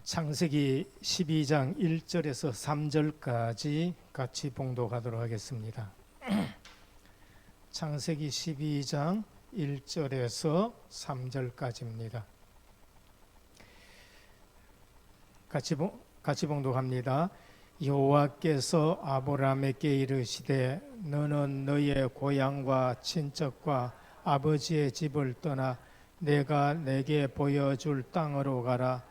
창세기 12장 1절에서 3절까지 같이 봉독하도록 하겠습니다. 창세기 12장 1절에서 3절까지입니다. 같이 봉독합니다. 여호와께서 아브라함에게 이르시되 너는 너의 고향과 친척과 아버지의 집을 떠나 내가 내게 보여줄 땅으로 가라.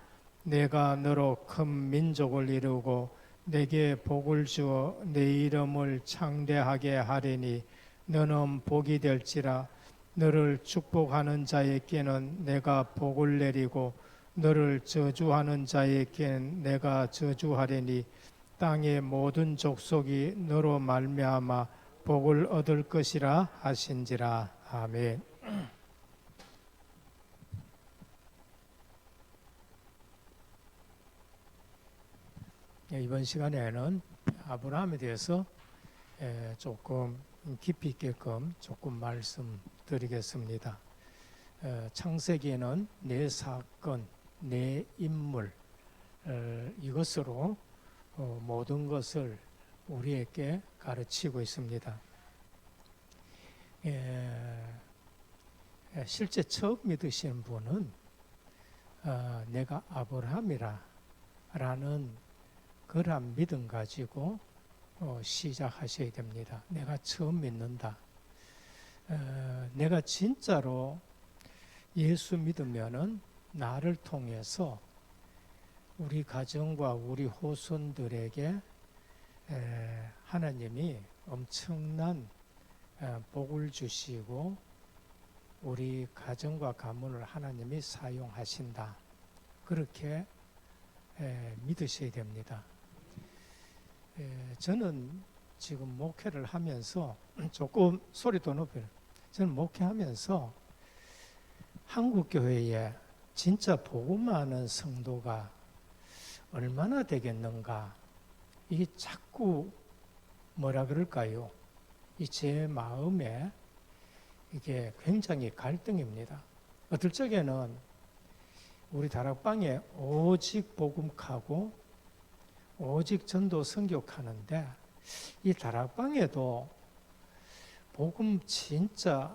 내가 너로 큰 민족을 이루고 내게 복을 주어 내 이름을 창대하게 하리니 너는 복이 될지라. 너를 축복하는 자에게는 내가 복을 내리고 너를 저주하는 자에게는 내가 저주하리니 땅의 모든 족속이 너로 말미암아 복을 얻을 것이라 하신지라. 아멘. 이번 시간에는 아브라함에 대해서 조금 깊이 있게끔 조금 말씀드리겠습니다. 창세기에는 네 사건, 네 인물, 이것으로 모든 것을 우리에게 가르치고 있습니다. 실제 처음 믿으시는 분은 내가 아브라함이라 라는 그런 믿음 가지고 시작하셔야 됩니다. 내가 처음 믿는다. 내가 진짜로 예수 믿으면은 나를 통해서 우리 가정과 우리 후손들에게 하나님이 엄청난 복을 주시고 우리 가정과 가문을 하나님이 사용하신다. 그렇게 믿으셔야 됩니다. 저는 지금 목회를 하면서 조금 소리도 높여요. 저는 목회하면서 한국교회에 진짜 복음하는 성도가 얼마나 되겠는가, 이게 자꾸 뭐라 그럴까요? 이 제 마음에 이게 굉장히 갈등입니다. 어떨 적에는 우리 다락방에 오직 복음하고 오직 전도 선교하는데 이 다락방에도 복음 진짜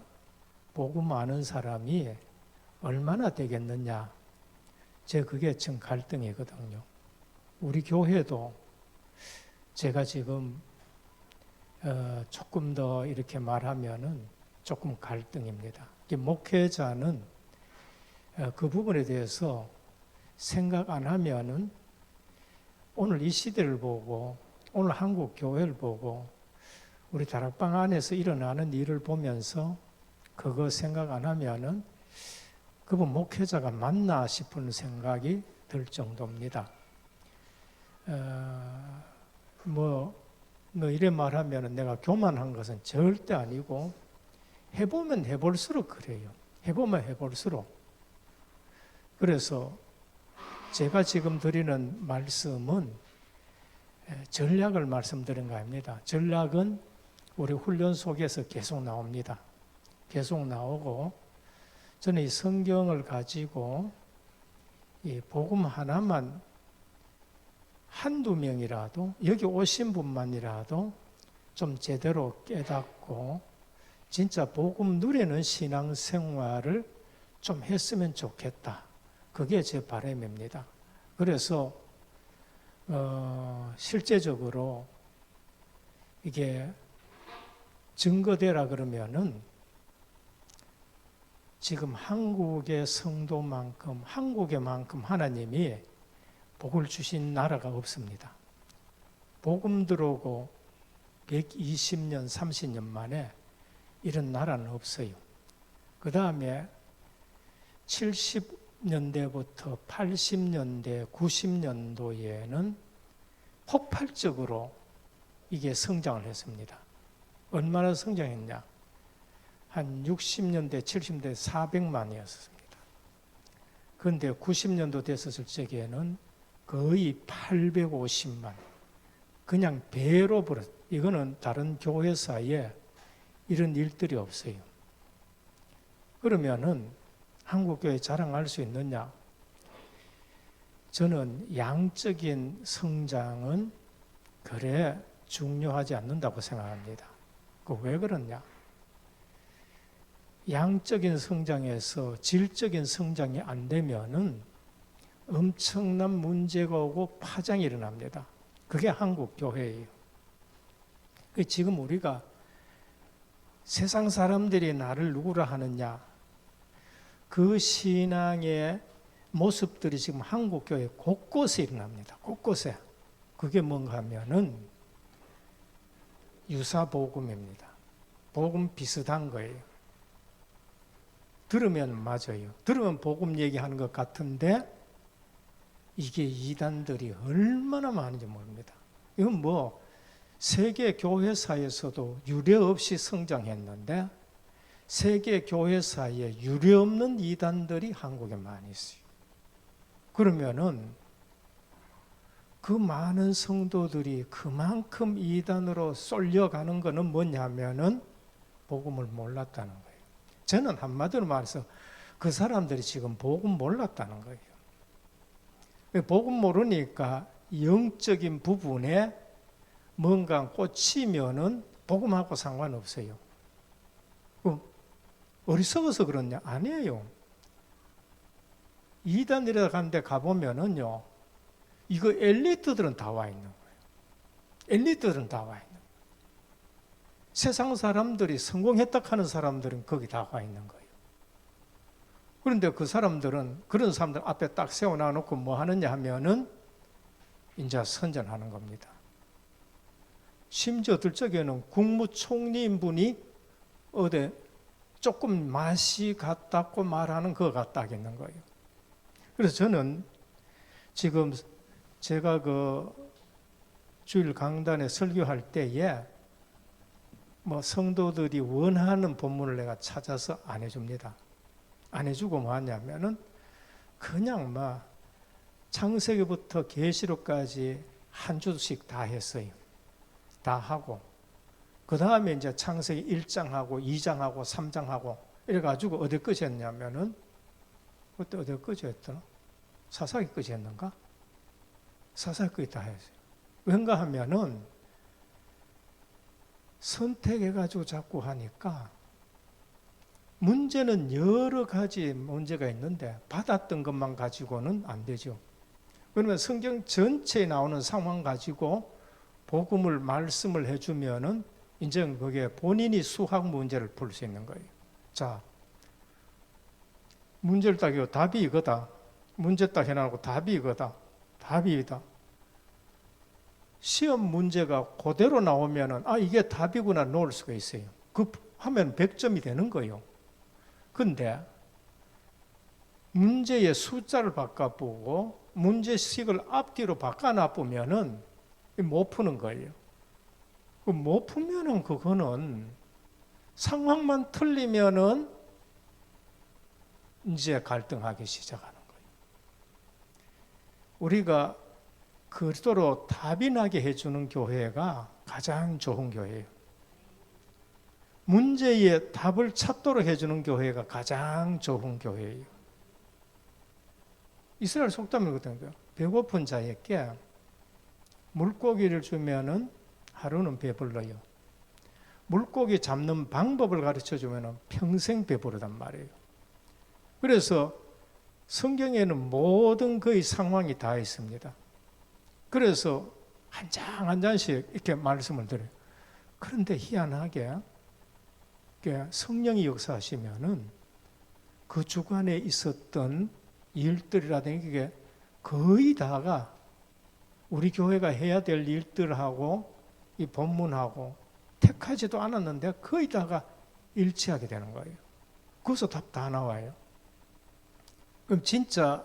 복음 아는 사람이 얼마나 되겠느냐, 제 그게 좀 갈등이거든요. 우리 교회도 제가 지금 조금 더 이렇게 말하면은 조금 갈등입니다. 목회자는 그 부분에 대해서 생각 안 하면은 오늘 이 시대를 보고 오늘 한국 교회를 보고 우리 다락방 안에서 일어나는 일을 보면서 그거 생각 안 하면은 그분 목회자가 맞나 싶은 생각이 들 정도입니다. 너 이래 말하면은 내가 교만한 것은 절대 아니고 해보면 해볼수록 그래요. 해보면 해볼수록. 그래서 제가 지금 드리는 말씀은 전략을 말씀드린 거 아닙니다. 전략은 우리 훈련 속에서 계속 나옵니다. 계속 나오고 저는 이 성경을 가지고 이 복음 하나만 한두 명이라도 여기 오신 분만이라도 좀 제대로 깨닫고 진짜 복음 누리는 신앙생활을 좀 했으면 좋겠다. 그게 제 바람입니다. 그래서 실제적으로 이게 증거되라 그러면은 지금 한국의 성도만큼 한국에만큼 하나님이 복을 주신 나라가 없습니다. 복음 들어오고 120년, 30년 만에 이런 나라는 없어요. 그 다음에 70년대부터 80년대, 90년도에는 폭발적으로 이게 성장을 했습니다. 얼마나 성장했냐? 한 60년대, 70년대 400만이었습니다. 그런데 90년도 됐었을 적에는 거의 850만. 그냥 배로 벌었. 이거는 다른 교회사에 이런 일들이 없어요. 그러면은 한국교회 자랑할 수 있느냐? 저는 양적인 성장은 그래 중요하지 않는다고 생각합니다. 그 왜 그러냐? 양적인 성장에서 질적인 성장이 안 되면은 엄청난 문제가 오고 파장이 일어납니다. 그게 한국 교회예요. 지금 우리가 세상 사람들이 나를 누구라 하느냐, 그 신앙의 모습들이 지금 한국 교회 곳곳에 일어납니다. 곳곳에. 그게 뭔가 하면은 유사복음입니다. 복음 비슷한 거예요. 들으면 맞아요. 들으면 복음 얘기하는 것 같은데 이게 이단들이 얼마나 많은지 모릅니다. 이건 뭐 세계 교회사에서도 유례 없이 성장했는데 세계 교회사에 유례 없는 이단들이 한국에 많이 있어요. 그러면은 그 많은 성도들이 그만큼 이단으로 쏠려가는 것은 뭐냐면은 복음을 몰랐다는 거예요. 저는 한마디로 말해서 그 사람들이 지금 복음 몰랐다는 거예요. 복음 모르니까 영적인 부분에 뭔가 꽂히면은 복음하고 상관없어요. 어리석어서 그러냐? 아니에요. 이단이라 가는데 가보면은요, 이거 엘리트들은 다 와 있는 거예요. 엘리트들은 다 와 있는 거예요. 세상 사람들이 성공했다 하는 사람들은 거기 다 와 있는 거예요. 그런데 그 사람들은 그런 사람들 앞에 딱 세워놔놓고 뭐 하느냐 하면은 이제 선전하는 겁니다. 심지어 어떨 적에는 국무총리인 분이 어디 조금 맛이 같다고 말하는 것 같다겠는 거예요. 그래서 저는 지금 제가 그 주일 강단에 설교할 때에 뭐 성도들이 원하는 본문을 내가 찾아서 안 해줍니다. 안 해주고 뭐 하냐면은 그냥 막 창세기부터 계시록까지 한 주씩 다 했어요. 다 하고 그 다음에 이제 창세기 1장하고 2장하고 3장하고 이래가지고 어디 끝이 했냐면은 그때 어디 끝이 했더라? 사사기 끝이 했는가? 사사기 끝이 다 했어요. 왠가 하면은 선택해가지고 자꾸 하니까 문제는 여러 가지 문제가 있는데 받았던 것만 가지고는 안 되죠. 그러면 성경 전체에 나오는 상황 가지고 복음을 말씀을 해주면은 이제 그게 본인이 수학 문제를 풀 수 있는 거예요. 자, 문제를 딱 이거 답이 이거다. 문제 딱 해놔놓고 답이 이거다. 답이 이다. 시험 문제가 그대로 나오면은 아 이게 답이구나 놓을 수가 있어요. 그 하면 100점이 되는 거예요. 근데 문제의 숫자를 바꿔보고 문제식을 앞뒤로 바꿔놔보면은 못 푸는 거예요. 못 풀면은 그거는 상황만 틀리면은 이제 갈등하기 시작하는 거예요. 우리가 그토록 답이 나게 해주는 교회가 가장 좋은 교회예요. 문제에 답을 찾도록 해주는 교회가 가장 좋은 교회예요. 이스라엘 속담이거든요. 배고픈 자에게 물고기를 주면은 하루는 배불러요. 물고기 잡는 방법을 가르쳐 주면은 평생 배부르단 말이에요. 그래서 성경에는 모든 거의 상황이 다 있습니다. 그래서 한 장 한 장씩 이렇게 말씀을 드려요. 그런데 희한하게 성령이 역사하시면은 그 주간에 있었던 일들이라든지 이게 거의 다가 우리 교회가 해야 될 일들하고 이 본문하고 택하지도 않았는데 거의 다가 일치하게 되는 거예요. 거기서 답 다 나와요. 그럼 진짜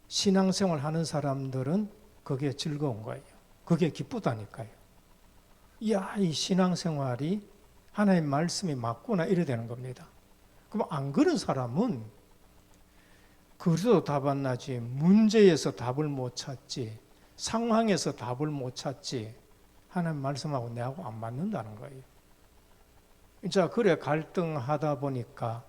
신앙생활 하는 사람들은 그게 즐거운 거예요. 그게 기쁘다니까요. 이야, 이 신앙생활이 하나님 말씀이 맞구나 이래 되는 겁니다. 그럼 안 그런 사람은 그래도 답 안 나지, 문제에서 답을 못 찾지, 상황에서 답을 못 찾지, 하나님 말씀하고 내하고 안 맞는다는 거예요. 자, 그래 갈등하다 보니까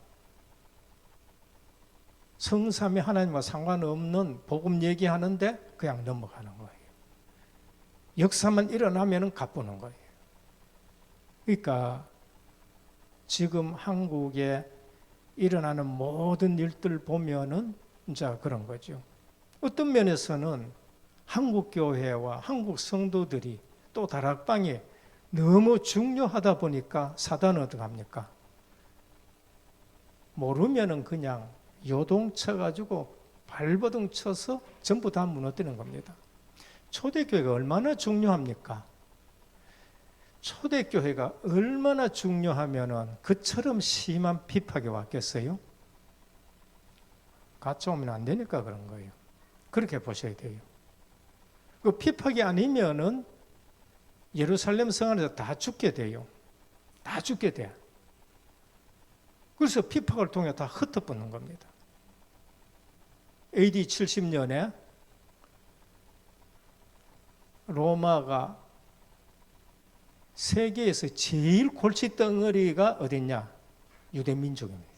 성삼위 하나님과 상관없는 복음 얘기하는데 그냥 넘어가는 거예요. 역사만 일어나면 가쁘는 거예요. 그러니까 지금 한국에 일어나는 모든 일들 보면은 이제 그런 거죠. 어떤 면에서는 한국 교회와 한국 성도들이 또 다락방이 너무 중요하다 보니까 사단은 어떻게 합니까? 모르면은 그냥 요동쳐가지고 발버둥 쳐서 전부 다 무너뜨리는 겁니다. 초대교회가 얼마나 중요합니까? 초대교회가 얼마나 중요하면은 그처럼 심한 핍박이 왔겠어요? 같이 오면 안 되니까 그런 거예요. 그렇게 보셔야 돼요. 그 핍박이 아니면은 예루살렘 성 안에서 다 죽게 돼요. 다 죽게 돼. 그래서 핍박을 통해 다 흩어붙는 겁니다. AD 70년에 로마가 세계에서 제일 골칫덩어리가 어딨냐? 유대민족입니다.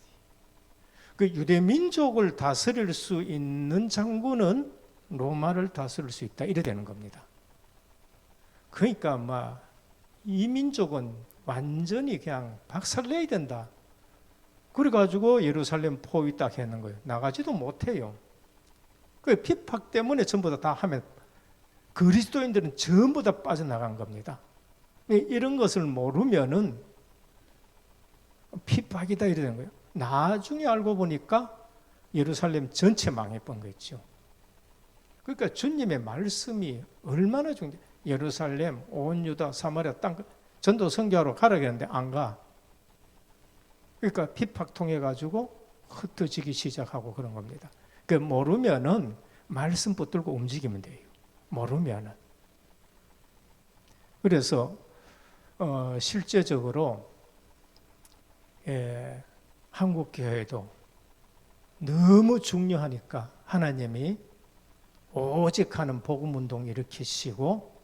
그 유대민족을 다스릴 수 있는 장군은 로마를 다스릴 수 있다. 이래 되는 겁니다. 그러니까 이 민족은 완전히 그냥 박살내야 된다. 그래가지고 예루살렘 포위 딱 했는 거예요. 나가지도 못해요. 그 핍박 때문에 전부 다 하면 그리스도인들은 전부 다 빠져나간 겁니다. 이런 것을 모르면은 핍박이다 이래 되는 거예요. 나중에 알고 보니까 예루살렘 전체 망해본 거죠. 그러니까 주님의 말씀이 얼마나 중요해. 예루살렘, 온 유다, 사마리아 땅 전도 선교하러 가라 했는데 안 가. 그러니까 핍박 통해 가지고 흩어지기 시작하고 그런 겁니다. 그 모르면은 말씀 붙들고 움직이면 돼요. 모르면은. 그래서 실제적으로 한국 교회도 너무 중요하니까 하나님이 오직 하는 복음 운동 일으키시고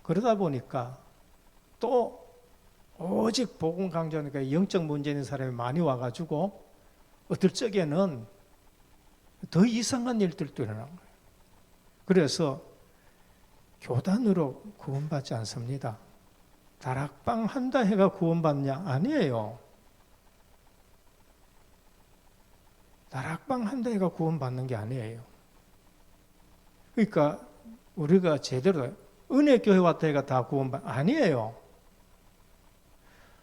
그러다 보니까 또 오직 복음 강조하니까 영적 문제 있는 사람이 많이 와가지고 어떨 적에는 더 이상한 일들도 일어난 거예요. 그래서 교단으로 구원받지 않습니다. 다락방 한다 해가 구원받냐? 아니에요. 다락방 한다 해가 구원받는 게 아니에요. 그러니까 우리가 제대로 은혜교회 왔다 해가 다 아니에요.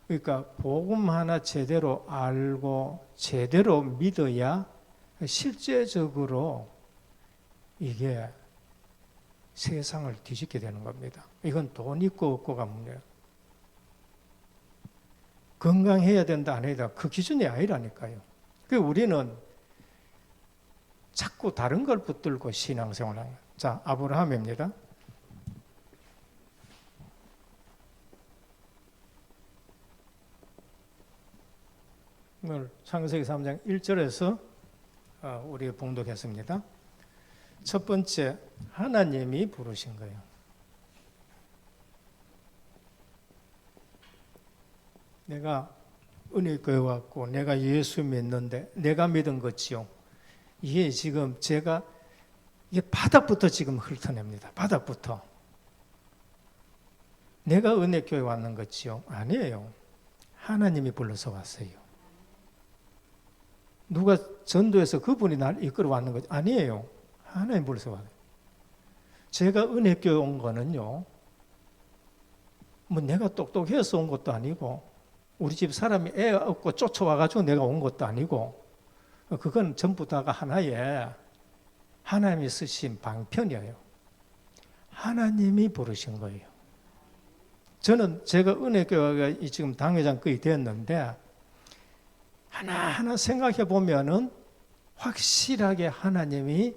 그러니까 복음 하나 제대로 알고 제대로 믿어야 실제적으로 이게 세상을 뒤집게 되는 겁니다. 이건 돈 있고 없고가 문제예요. 건강해야 된다 안 해야 된다 그 기준이 아니라니까요. 그래서 우리는 자꾸 다른 걸 붙들고 신앙생활을 하는 거예요. 자, 아브라함입니다. 오늘 창세기 3장 1절에서 우리 봉독했습니다. 첫 번째, 하나님이 부르신 거예요. 내가 은혜교회 왔고 내가 예수 믿는데 내가 믿은 것이요. 이게 지금 제가 이게 바닥부터 지금 훑어냅니다. 바닥부터. 내가 은혜교회 왔는 것이요. 아니에요. 하나님이 불러서 왔어요. 누가 전도해서 그분이 날 이끌어 왔는 거지? 아니에요. 하나님 불러서 왔어요. 제가 은혜교회 온 거는요. 뭐 내가 똑똑해서 온 것도 아니고 우리 집 사람이 애 없고 쫓아와가지고 내가 온 것도 아니고 그건 전부 다가 하나의 하나님이 쓰신 방편이에요. 하나님이 부르신 거예요. 저는 제가 은혜교회가 지금 당회장 거의 됐는데 하나하나 생각해 보면은 확실하게 하나님이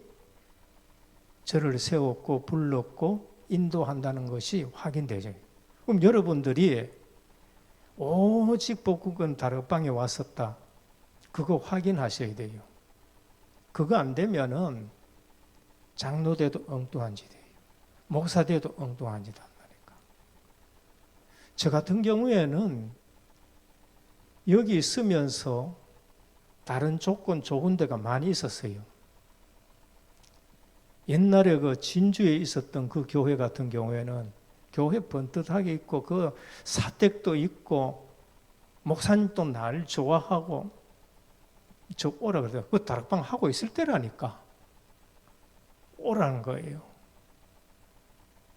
저를 세웠고 불렀고 인도한다는 것이 확인되죠. 그럼 여러분들이 오직 복국은 다락방에 왔었다. 그거 확인하셔야 돼요. 그거 안 되면은 장로돼도 엉뚱한 짓이에요. 목사돼도 엉뚱한 짓 한다니까. 저 같은 경우에는 여기 있으면서 다른 조건 좋은 데가 많이 있었어요. 옛날에 그 진주에 있었던 그 교회 같은 경우에는 교회 번듯하게 있고 그 사택도 있고 목사님도 날 좋아하고 저 오라 그래요. 그 다락방 하고 있을 때라니까 오라는 거예요.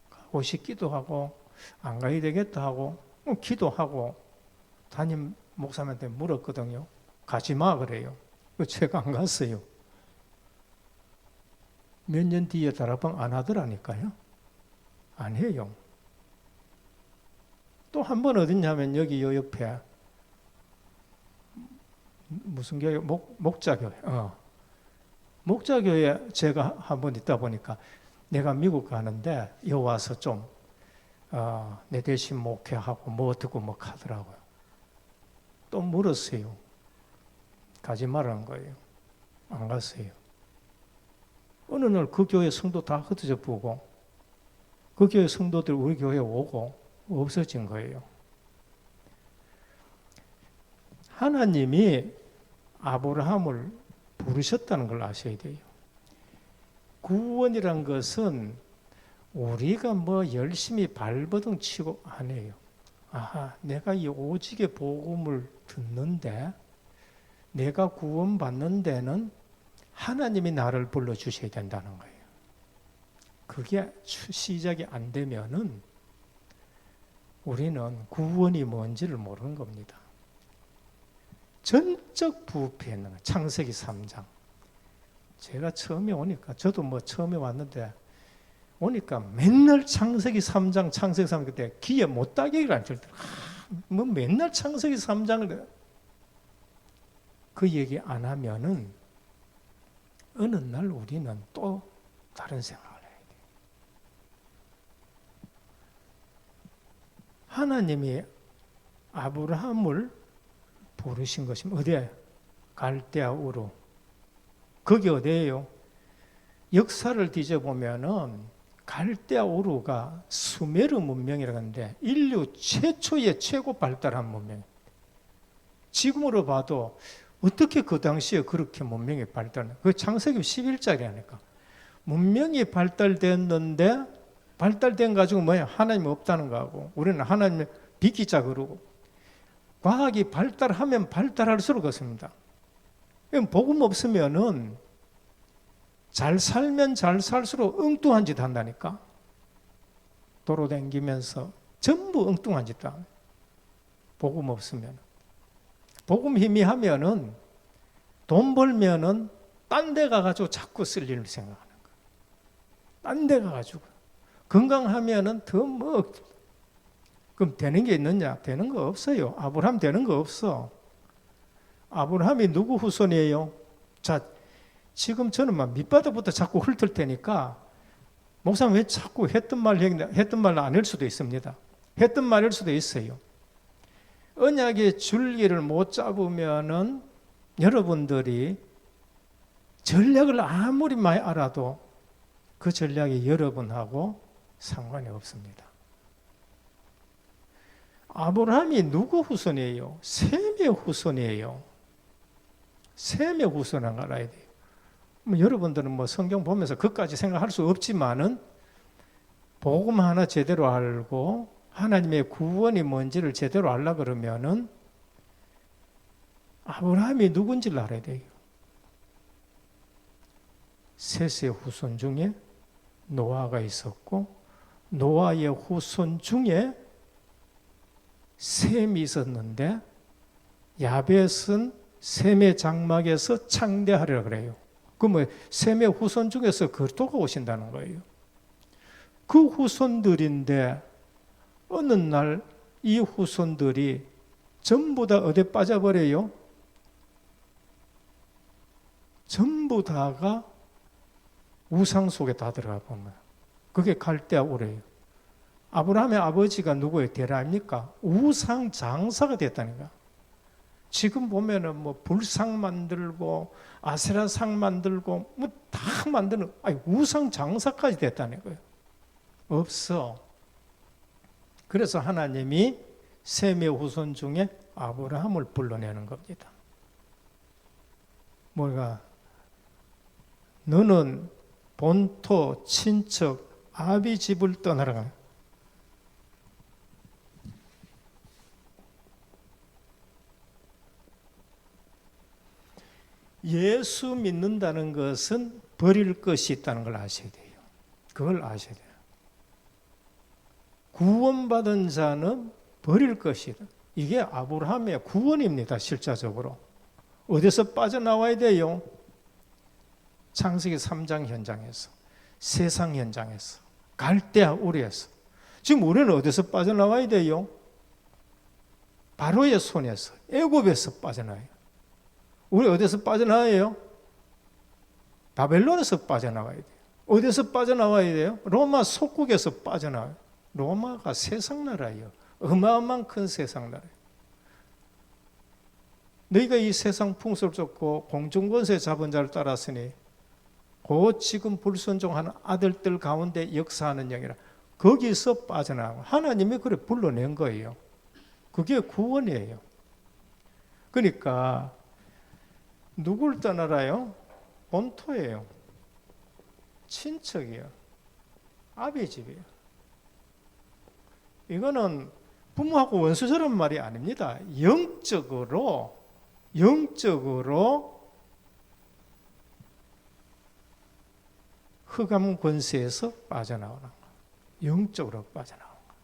가고 싶기도 하고 안 가야 되겠다 하고 기도하고 담임 목사님한테 물었거든요. 가지 마 그래요. 제가 안 갔어요. 몇 년 뒤에 다락방 안 하더라니까요. 안 해요. 또 한 번 어딨냐면 여기 요 옆에 무슨 교회? 목자교회. 목자교회 제가 한 번 있다 보니까 내가 미국 가는데 여기 와서 좀 내 대신 목회하고 뭐 어떻고 뭐 하더라고요. 또 물었어요. 가지 말라는 거예요. 안 갔어요. 어느 날 그 교회 성도 다 흩어져 보고 그 교회 성도들 우리 교회에 오고 없어진 거예요. 하나님이 아브라함을 부르셨다는 걸 아셔야 돼요. 구원이란 것은 우리가 뭐 열심히 발버둥 치고 안 해요. 내가 이 오직의 복음을 듣는데 내가 구원받는 데는 하나님이 나를 불러주셔야 된다는 거예요. 그게 시작이 안 되면은 우리는 구원이 뭔지를 모르는 겁니다. 전적 부패는 창세기 3장. 제가 처음에 오니까 저도 뭐 처음에 왔는데 오니까 맨날 창세기 3장 그때 귀에 못 따개기를 안 쳤더라. 뭐 맨날 창세기 3장을 그 얘기 안 하면은 어느 날 우리는 또 다른 생각을 해야 돼요. 하나님이 아브라함을 부르신 것이 어디에? 갈대아 우르. 거기 어디예요? 역사를 뒤져보면은 갈대아 우르가 수메르 문명이라고 하는데 인류 최초의 최고 발달한 문명. 지금으로 봐도 어떻게 그 당시에 그렇게 문명이 발달했나? 그 창세기 11장이라니까. 문명이 발달됐는데 발달된 가지고 뭐야? 하나님 없다는 거하고 우리는 하나님을 비키자 그러고 과학이 발달하면 발달할수록 그렇습니다. 복음 없으면은 잘 살면 잘 살수록 엉뚱한 짓 한다니까. 도로 다니면서 전부 엉뚱한 짓 다. 복음 없으면. 복음 희미하면은 돈 벌면은 딴 데 가가지고 자꾸 쓸 일을 생각하는 거야. 딴 데 가가지고. 건강하면은 더 뭐, 그럼 되는 게 있느냐? 되는 거 없어요. 아브라함 되는 거 없어. 아브라함이 누구 후손이에요? 자, 지금 저는 막 밑바닥부터 자꾸 훑을 테니까 목사님 왜 자꾸 했던 말 아닐 수도 있습니다. 했던 말일 수도 있어요. 언약의 줄기를 못 잡으면은 여러분들이 전략을 아무리 많이 알아도 그 전략이 여러분하고 상관이 없습니다. 아브라함이 누구 후손이에요? 셈의 후손이에요. 셈의 후손을 알아야 돼요. 여러분들은 뭐 성경 보면서 그까지 생각할 수 없지만은 복음 하나 제대로 알고 하나님의 구원이 뭔지를 제대로 알라 그러면은 아브라함이 누군지를 알아야 돼요. 셋의 후손 중에 노아가 있었고 노아의 후손 중에 셈이 있었는데 야벳은 셈의 장막에서 창대하리라 그래요. 그러면 셈의 후손 중에서 그리스도가 오신다는 거예요. 그 후손들인데 어느 날 이 후손들이 전부 다 어디에 빠져버려요? 전부 다가 우상 속에 다 들어가 보면 그게 갈대아 우르예요. 아브라함의 아버지가 누구예요? 데라입니까? 우상 장사가 됐다니까. 지금 보면은 뭐 불상 만들고 아세라상 만들고 뭐 다 만드는 우상 장사까지 됐다는 거예요. 없어. 그래서 하나님이 셈의 후손 중에 아브라함을 불러내는 겁니다. 뭐가 너는 본토 친척 아비 집을 떠나라. 예수 믿는다는 것은 버릴 것이 있다는 걸 아셔야 돼요. 그걸 아셔야 돼요. 구원받은 자는 버릴 것이다. 이게 아브라함의 구원입니다. 실제적으로. 어디서 빠져나와야 돼요? 창세기 3장 현장에서, 세상 현장에서, 갈대아 우리에서. 지금 우리는 어디서 빠져나와야 돼요? 바로의 손에서, 애굽에서 빠져나와요. 우리 어디서 빠져나와요? 바벨론에서 빠져나와야 돼요. 어디서 빠져나와야 돼요? 로마 속국에서 빠져나와요. 로마가 세상 나라예요. 어마어마한 큰 세상 나라예요. 너희가 이 세상 풍습을 쫓고 공중권세 잡은 자를 따랐으니 곧 지금 불순종하는 아들들 가운데 역사하는 영이라. 거기서 빠져나가고 하나님이 그래 불러낸 거예요. 그게 구원이에요. 그러니까 누굴 떠나라요? 본토예요. 친척이에요. 아비 집이에요. 이거는 부모하고 원수처럼 말이 아닙니다. 영적으로 흑암 권세에서 빠져나오는 거예요. 영적으로 빠져나오는 거예요.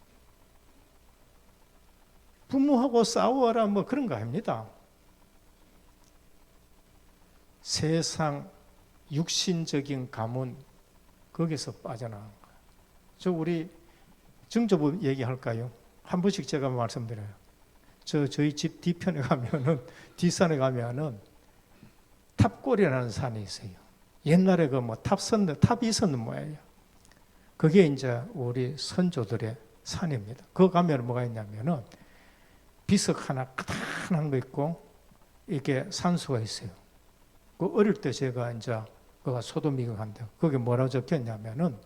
부모하고 싸워라 뭐 그런 거 아닙니다. 세상 육신적인 가문 거기서 빠져나온 거예요. 저 우리 증조부 얘기할까요? 한 번씩 제가 말씀드려요. 저희 집 뒤편에 가면은 뒷산에 가면은 탑골이라는 산이 있어요. 옛날에 그 뭐 탑이 있었는 모양이에요. 그게 이제 우리 선조들의 산입니다. 그 가면 뭐가 있냐면은 비석 하나 크다란 거 있고 이렇게 산수가 있어요. 그 어릴 때 제가 이제 그가 소도미경한데 거기 뭐라고 적혔냐면은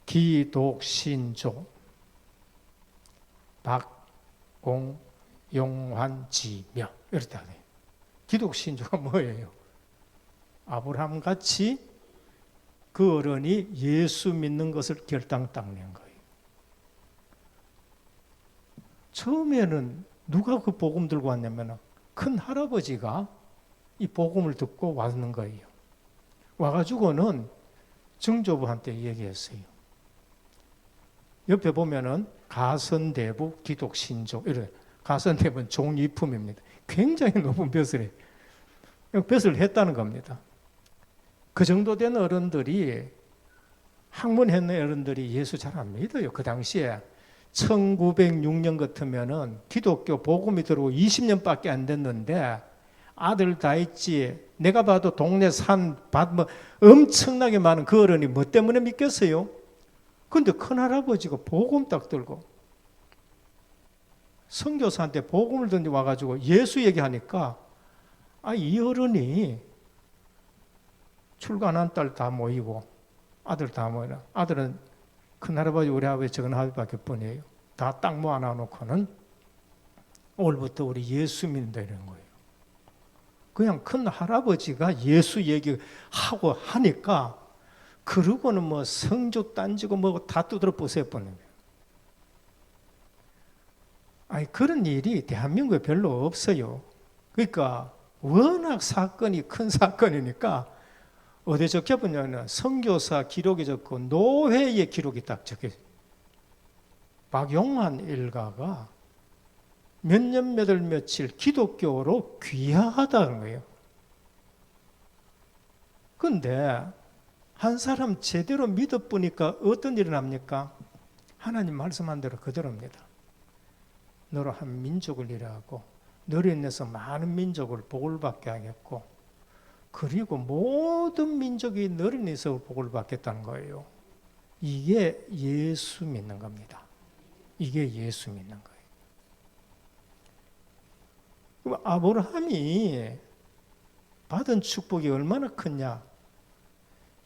기독신조 박공용환지며 이렇게 하네요. 기독신조가 뭐예요? 아브라함 같이 그 어른이 예수 믿는 것을 결단 딱 낸 거예요. 처음에는 누가 그 복음 들고 왔냐면 큰 할아버지가 이 복음을 듣고 왔는 거예요. 와가지고는 증조부한테 얘기했어요. 옆에 보면은 가선대부 기독신조 이래. 가선대부는 종이품입니다. 굉장히 높은 벼슬이에요. 벼슬을 했다는 겁니다. 그 정도 된 어른들이 학문했는 어른들이 예수 잘 안 믿어요. 그 당시에 1906년 같으면은 기독교 복음이 들어오고 20년밖에 안 됐는데 아들 다 있지. 내가 봐도 동네 밭 뭐 엄청나게 많은 그 어른이 뭐 때문에 믿겠어요? 근데 큰할아버지가 복음 딱 들고 선교사한테 복음을 던져 와가지고 예수 얘기하니까 이 어른이 출간한 딸 다 모이고 아들 다 모이라. 아들은 큰할아버지 우리 아버지 적은 아버지밖에 뿐이에요. 다 딱 모아놔놓고는 오늘부터 우리 예수 믿는다 이런 거예요. 그냥 큰 할아버지가 예수 얘기하고 하니까 그러고는 뭐 성조 딴지고 뭐 다 두드려 부숴 버리는 거예요. 그런 일이 대한민국에 별로 없어요. 그러니까 워낙 사건이 큰 사건이니까 어디에 적혀보냐면 선교사 기록이 적고 노회의 기록이 딱 적혀요. 박용환 일가가 몇 년 몇 월 며칠 기독교로 귀화하다는 거예요. 그런데 한 사람 제대로 믿어보니까 어떤 일이 납니까? 하나님 말씀한 대로 그대로입니다. 너로 한 민족을 일하고 너로 인해서 많은 민족을 복을 받게 하겠고 그리고 모든 민족이 너로 인해서 복을 받겠다는 거예요. 이게 예수 믿는 겁니다. 이게 예수 믿는 거예요. 그럼 아브라함이 받은 축복이 얼마나 크냐?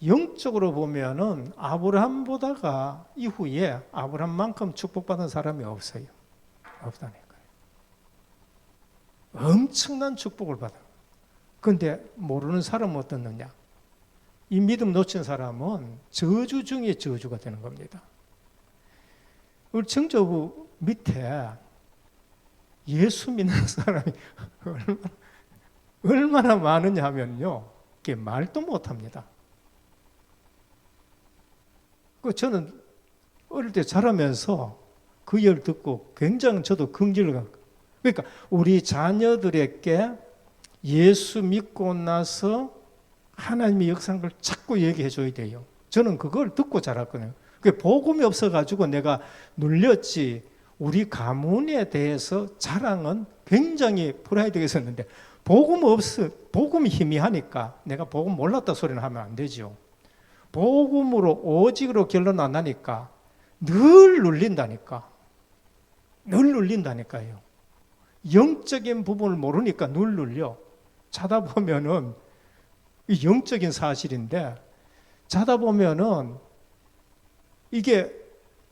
영적으로 보면은 아브라함보다가 이후에 아브라함만큼 축복받은 사람이 없어요. 없다는 거예요. 엄청난 축복을 받아요. 근데 모르는 사람은 어떻느냐? 이 믿음 놓친 사람은 저주 중에 저주가 되는 겁니다. 우리 청조부 밑에 예수 믿는 사람이 얼마나 많으냐 하면요. 그게 말도 못합니다. 저는 어릴 때 자라면서 그 얘기를 듣고 굉장히 저도 긍지를 갖고, 그러니까 우리 자녀들에게 예수 믿고 나서 하나님의 역사하는 걸 자꾸 얘기해 줘야 돼요. 저는 그걸 듣고 자랐거든요. 그게 복음이 없어가지고 내가 눌렸지, 우리 가문에 대해서 자랑은 굉장히 프라이드가 있었는데, 복음이 희미하니까 내가 복음 몰랐다 소리는 하면 안 되죠. 복음으로 오직으로 결론 안 나니까 늘 눌린다니까. 늘 눌린다니까요. 영적인 부분을 모르니까 늘 눌려. 자다 보면은 영적인 사실인데, 자다 보면은 이게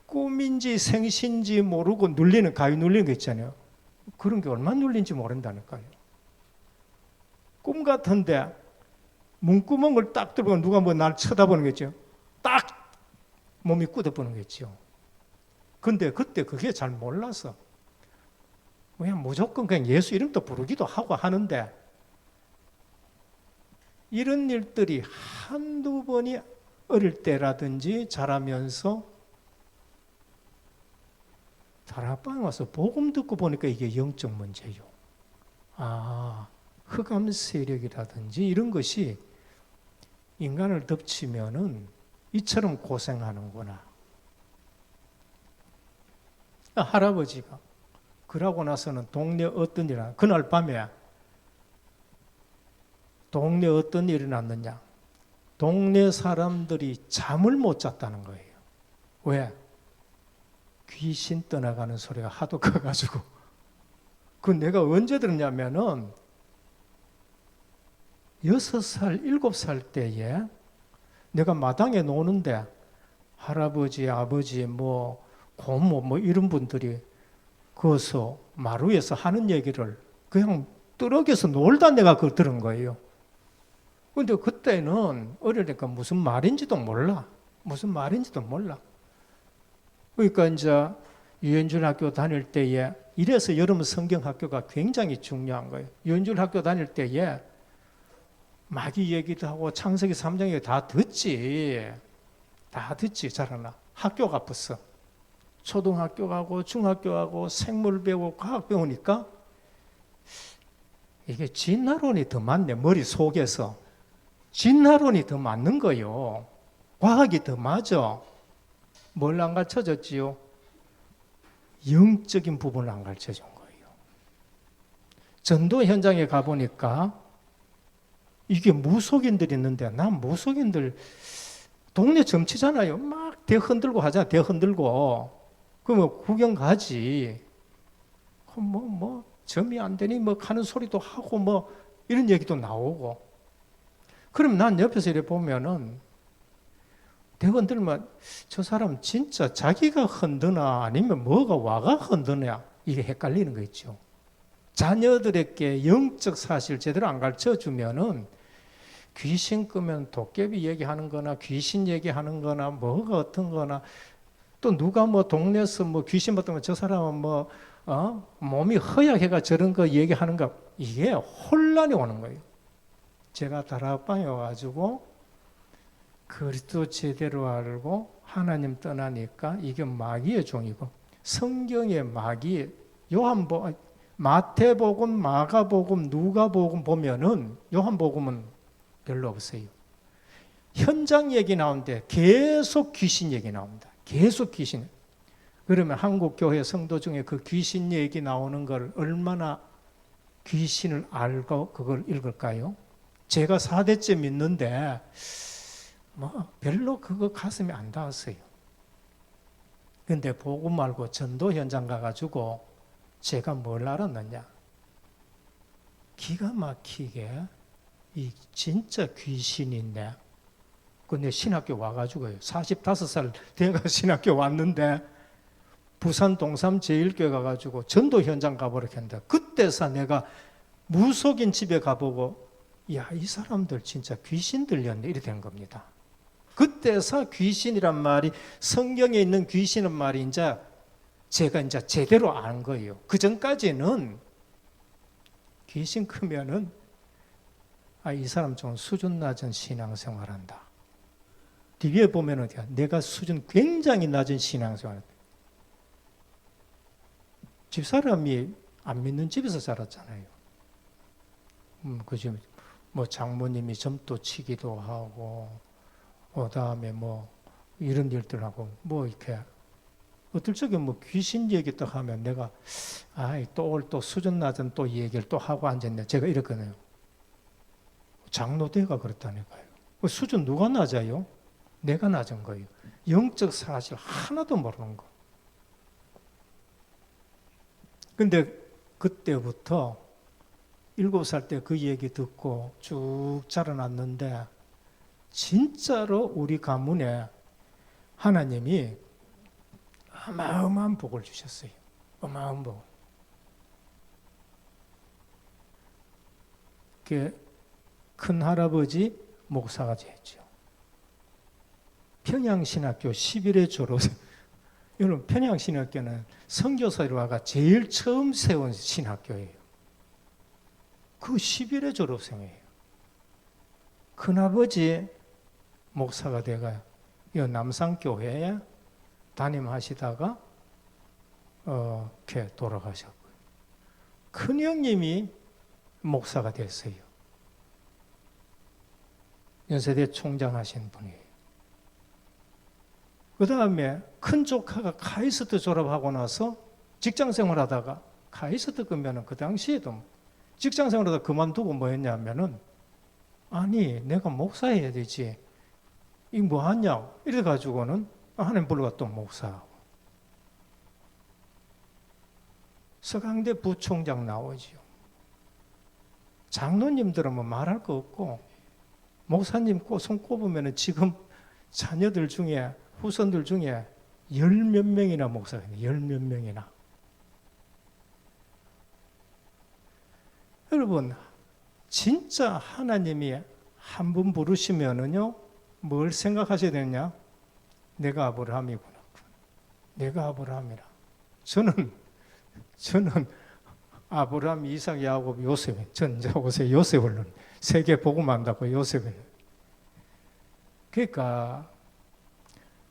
꿈인지 생신지 모르고 눌리는, 가위 눌리는 거 있잖아요. 그런 게 얼마나 눌린지 모른다니까요. 꿈 같은데 문구멍을 딱 들고 누가 뭐 날 쳐다보는 거죠. 딱 몸이 굳어보는 거죠. 근데 그때 그게 잘 몰라서 그냥 무조건 그냥 예수 이름도 부르기도 하고 하는데, 이런 일들이 한두 번이 어릴 때라든지 자라면서 다락방에 와서 복음 듣고 보니까 이게 영적 문제요. 흑암 세력이라든지 이런 것이 인간을 덮치면은 이처럼 고생하는구나. 할아버지가 그러고 나서는 동네 어떤 일, 그날 밤에 동네 어떤 일이 났느냐? 동네 사람들이 잠을 못 잤다는 거예요. 왜? 귀신 떠나가는 소리가 하도 커가지고. 그 내가 언제 들었냐면은 6살, 7살 때에 내가 마당에 노는데 할아버지, 아버지, 고모, 이런 분들이 거기서 마루에서 하는 얘기를 그냥 떠럭여서 놀다 내가 그걸 들은 거예요. 근데 그때는 어리니까 무슨 말인지도 몰라. 그러니까 이제 유엔줄 학교 다닐 때에, 이래서 여름 성경 학교가 굉장히 중요한 거예요. 유엔줄 학교 다닐 때에 마귀 얘기도 하고 창세기 3장 얘기 다 듣지. 잘하나. 학교가 아팠어. 초등학교 가고 중학교 가고 생물 배우고 과학 배우니까 이게 진화론이 더 많네. 머릿속에서. 진화론이 더 맞는 거요. 과학이 더 맞아. 뭘 안 가르쳐줬지요? 영적인 부분을 안 가르쳐준 거예요. 전도 현장에 가보니까 이게 무속인들이 있는데, 난 무속인들 동네 점치잖아요. 막 대 흔들고 하잖아. 대 흔들고. 그러면 구경 가지. 점이 안 되니 하는 소리도 하고 이런 얘기도 나오고. 그럼 난 옆에서 이렇게 보면은 대 흔들면 저 사람 진짜 자기가 흔드나 아니면 뭐가 와가 흔드냐, 이게 헷갈리는 거 있죠. 자녀들에게 영적 사실 제대로 안 가르쳐 주면은 귀신 끄면 도깨비 얘기하는 거나 귀신 얘기하는 거나 뭐가 어떤 거나, 또 누가 동네에서 귀신 봤다면 저 사람은 몸이 허약해가 저런 거 얘기하는가, 이게 혼란이 오는 거예요. 제가 다락방에 와가지고 그리스도 제대로 알고 하나님 떠나니까 이게 마귀의 종이고, 성경의 마귀, 마태복음, 마가복음, 누가복음 보면은 요한복음은 별로 없어요. 현장 얘기 나오는데 계속 귀신 얘기 나옵니다. 계속 귀신. 그러면 한국 교회 성도 중에 그 귀신 얘기 나오는 걸 얼마나 귀신을 알고 그걸 읽을까요? 제가 4대째 믿는데 별로 그거 가슴에 안 닿았어요. 근데 복음 말고 전도 현장 가가지고 제가 뭘 알았느냐? 기가 막히게 이 진짜 귀신인데, 근데 신학교 와가지고요. 45살 돼가 신학교 왔는데 부산 동삼 제1교회 가가지고 전도 현장 가보려고 했는데, 그때서 내가 무속인 집에 가보고 야, 이 사람들 진짜 귀신 들렸네 이래 된 겁니다. 그때서 귀신이란 말이, 성경에 있는 귀신은 말이 이제 제가 이제 제대로 아는 거예요. 그 전까지는 귀신 크면은 이 사람 좀 수준 낮은 신앙생활한다. 뒤에 보면은 내가 수준 굉장히 낮은 신앙생활한다. 집사람이 안 믿는 집에서 자랐잖아요. 그죠? 뭐 장모님이 점도 치기도 하고, 그다음에 뭐 이런 일들 하고, 뭐 이렇게 어떨 적에 뭐 귀신 얘기 딱 하면 내가 또 수준 낮은 또 얘기를 또 하고 앉았네. 제가 이랬거든요. 장로대가 그렇다니까요. 수준 누가 낮아요? 내가 낮은 거예요. 영적 사실 하나도 모르는 거. 근데 그때부터 7살 때 그 얘기 듣고 쭉 자라났는데 진짜로 우리 가문에 하나님이 어마어마한 복을 주셨어요. 어마어마한 복. 큰 할아버지 목사가 됐죠. 평양신학교 11회 졸업생. 여러분, 평양신학교는 선교사로가 제일 처음 세운 신학교예요. 그 11회 졸업생이에요. 큰아버지 목사가 돼가 남산교회에 담임하시다가 이렇게 돌아가셨고요. 큰형님이 목사가 됐어요. 연세대 총장 하신 분이에요. 그 다음에 큰 조카가 카이스트 졸업하고 나서 직장생활 하다가, 카이스트 그러면 그 당시에도 직장생활 하다가 그만두고 뭐 했냐면은, 아니 내가 목사해야 되지, 이 뭐 하냐 이래가지고는 하나님 불러가 또 목사하고, 서강대 부총장 나오죠. 장로님들은 뭐 말할 거 없고, 목사님 손 꼽으면 지금 자녀들 중에, 후손들 중에 10몇 명이나 목사가 있네요. 10몇 명이나. 여러분, 진짜 하나님이 한 분 부르시면은요, 뭘 생각하셔야 되냐? 내가 아브라함이구나. 내가 아브라함이라. 저는 아브라함, 이삭, 야곱, 요셉, 전자오세 요셉을 세계 복음한다고 요셉을. 그러니까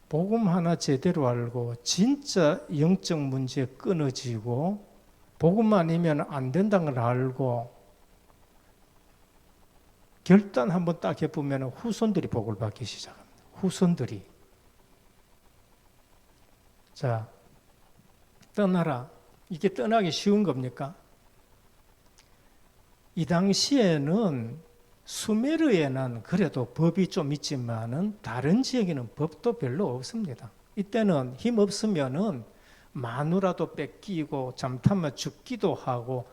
복음 하나 제대로 알고 진짜 영적 문제 끊어지고 복음 아니면 안 된다는 걸 알고 결단 한번 딱 해보면 후손들이 복을 받기 시작합니다. 후손들이. 자, 떠나라. 이게 떠나기 쉬운 겁니까? 이 당시에는 수메르에는 그래도 법이 좀 있지만은 다른 지역에는 법도 별로 없습니다. 이때는 힘 없으면은 마누라도 뺏기고 잠타면 죽기도 하고,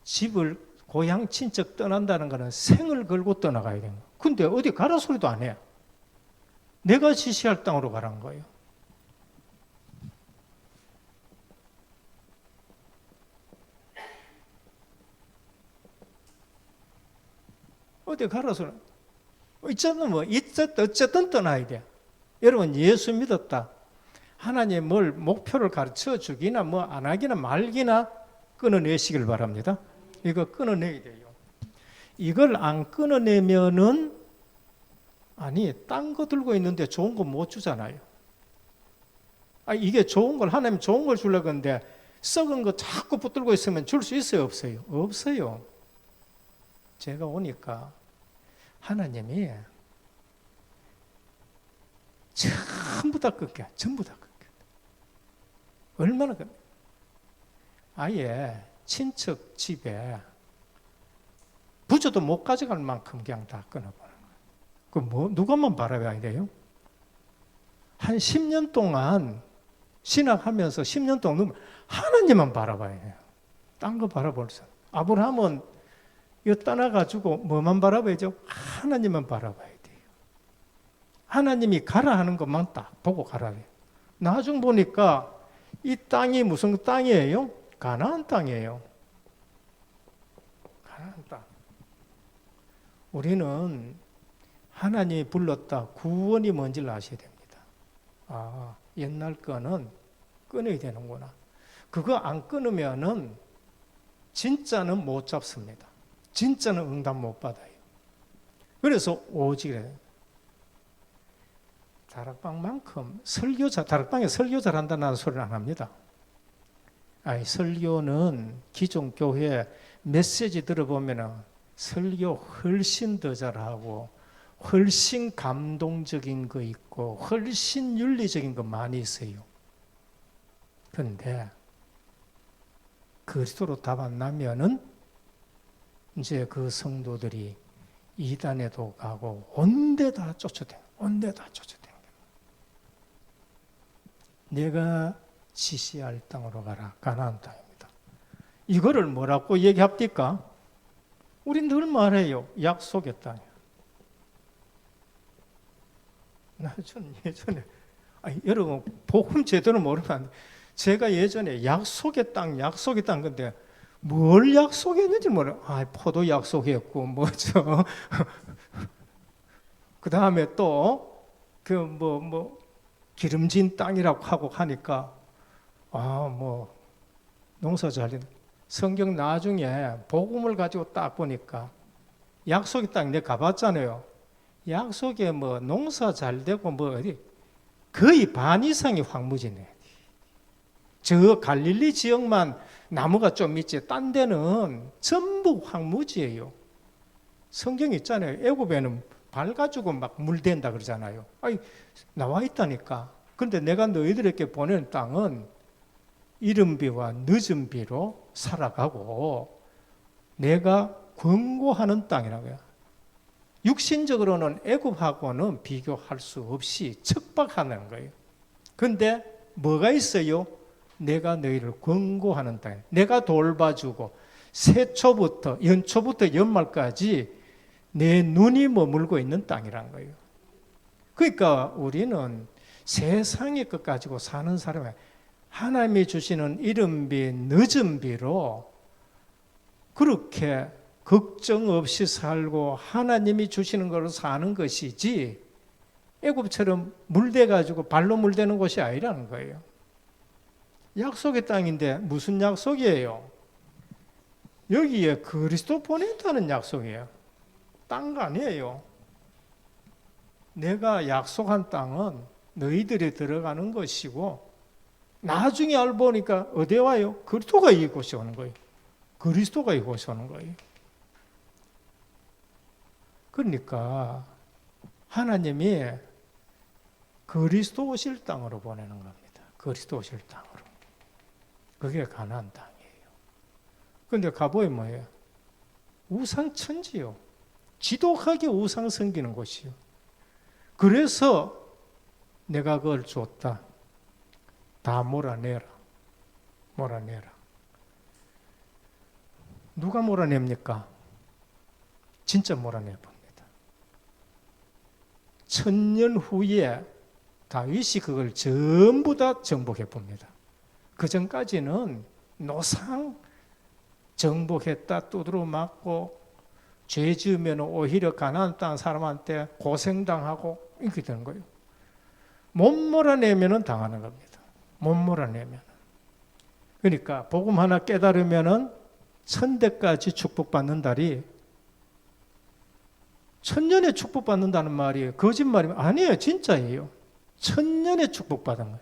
집을 고향 친척 떠난다는 것은 생을 걸고 떠나가야 되는 거예요. 근데 어디 가라 소리도 안 해. 내가 지시할 땅으로 가란 거예요. 어디 가라 소리. 어쨌든 떠나야 돼. 여러분, 예수 믿었다. 하나님 뭘 목표를 가르쳐 주기나 뭐 안 하기나 말기나 끊어내시길 바랍니다. 이거 끊어내야 돼요. 이걸 안 끊어내면은, 딴 거 들고 있는데 좋은 거 못 주잖아요. 이게 좋은 걸, 하나님 좋은 걸 주려고 하는데 썩은 거 자꾸 붙들고 있으면 줄 수 있어요, 없어요? 없어요. 제가 오니까 하나님이 전부 다 끊겨. 전부 다 끊겨. 얼마나 끊겨. 아예 친척 집에 부조도 못 가져갈 만큼 그냥 다 끊어버리는 거예요. 누가만 바라봐야 돼요? 한 10년 동안 신학하면서 10년 동안 하나님만 바라봐야 해요. 딴 거 바라볼 수. 아브라함은 이거 떠나가지고 뭐만 바라봐야죠? 하나님만 바라봐야 돼요. 하나님이 가라 하는 것만 딱 보고 가라 해요. 나중 보니까 이 땅이 무슨 땅이에요? 가나안 땅이에요. 가나안 땅. 우리는 하나님이 불렀다 구원이 뭔지를 아셔야 됩니다. 아, 옛날 거는 끊어야 되는구나. 그거 안 끊으면은 진짜는 못 잡습니다. 진짜는 응답 못 받아요. 그래서 오직 다락방만큼 다락방에 설교 잘한다는 소리는 안 합니다. 아니, 설교는 기존 교회 메시지 들어보면 설교 훨씬 더 잘하고 훨씬 감동적인 거 있고 훨씬 윤리적인 거 많이 있어요. 그런데 그리스도로 답 안 나면은 이제 그 성도들이 이단에도 가고 온데 다 쫓아다녀. 온데 다 쫓아다녀. 내가 지시할 땅으로 가라. 가나안 땅입니다. 이거를 뭐라고 얘기합니까? 우린 늘 말해요. 약속의 땅이야. 전 예전에 여러분 복음 제대로 모르면 안 돼. 제가 예전에 약속의 땅 근데 뭘 약속했는지 몰라요. 포도 약속했고 뭐죠. 그 다음에 또 기름진 땅이라고 하고 하니까 농사 잘 된다. 성경 나중에 복음을 가지고 딱 보니까 약속의 땅 내가 가봤잖아요. 약속에 농사 잘 되고 어디 거의 반 이상이 황무지네. 저 갈릴리 지역만 나무가 좀 있지 딴 데는 전부 황무지예요. 성경 있잖아요. 애굽에는 발 가지고 막 물댄다 그러잖아요. 나와 있다니까. 그런데 내가 너희들에게 보낸 땅은 이른 비와 늦은 비로 살아가고 내가 권고하는 땅이라고요. 육신적으로는 애굽하고는 비교할 수 없이 척박하는 거예요. 그런데 뭐가 있어요? 내가 너희를 권고하는 땅. 내가 돌봐주고 새초부터 연초부터 연말까지 내 눈이 머물고 있는 땅이라는 거예요. 그러니까 우리는 세상의 것 가지고 사는 사람이 하나님이 주시는 이른 비, 늦은 비로 그렇게 걱정 없이 살고 하나님이 주시는 걸로 사는 것이지 애굽처럼 물대가지고 발로 물대는 곳이 아니라는 거예요. 약속의 땅인데 무슨 약속이에요? 여기에 그리스도 보낸다는 약속이에요. 딴 거 아니에요. 내가 약속한 땅은 너희들이 들어가는 것이고 나중에 알고 보니까 어디에 와요? 그리스도가 이곳에 오는 거예요. 그리스도가 이곳에 오는 거예요. 그러니까 하나님이 그리스도 오실 땅으로 보내는 겁니다. 그리스도 오실 땅으로. 그게 가나안 땅이에요. 그런데 가보면 뭐예요? 우상천지요. 지독하게 우상 섬기는 곳이요. 그래서 내가 그걸 줬다. 다 몰아내라. 몰아내라. 누가 몰아냅니까? 진짜 몰아내봅니다. 1000년 후에 다윗이 그걸 전부 다 정복해 봅니다. 그 전까지는 노상 정복했다 두드러 맞고 죄 지으면 오히려 가나안 땅 사람한테 고생당하고 이렇게 되는 거예요. 못 몰아내면 당하는 겁니다. 못 몰아내면. 그러니까 복음 하나 깨달으면 1000대까지 축복받는다리 1000년에 축복받는다는 말이 거짓말이면 아니에요. 진짜예요. 1000년에 축복받은 거예요.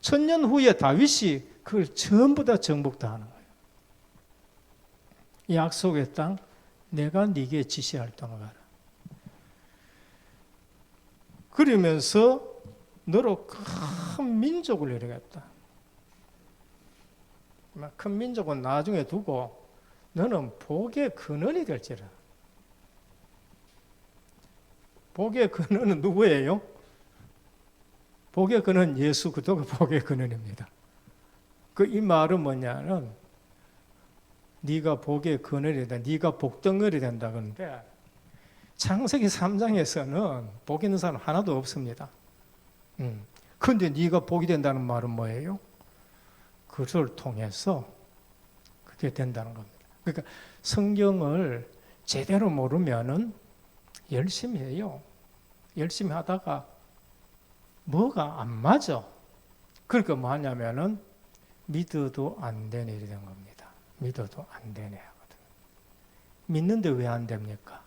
1000년 후에 다윗이 그걸 전부 다 정복당하는 거예요. 이 약속의 땅 내가 네게 지시할 땅을 가라. 그러면서 너로 큰 민족을 이루겠다. 큰 민족은 나중에 두고 너는 복의 근원이 될지라. 복의 근원은 누구예요? 복의 근원 예수 그리스도가 복의 근원입니다. 이 말은 뭐냐면 네가 복의 근원이 된다. 네가 복덩어리 된다. 그런데 창세기 3장에서는 복 있는 사람 하나도 없습니다. 그런데 네가 복이 된다는 말은 뭐예요? 그를 통해서 그게 된다는 겁니다. 그러니까 성경을 제대로 모르면은 열심히 해요. 열심히 하다가 뭐가 안 맞아. 그러니까 뭐 하냐면은 믿어도 안 되네 이렇게 된 겁니다. 믿어도 안 되네 하거든. 믿는데 왜 안 됩니까?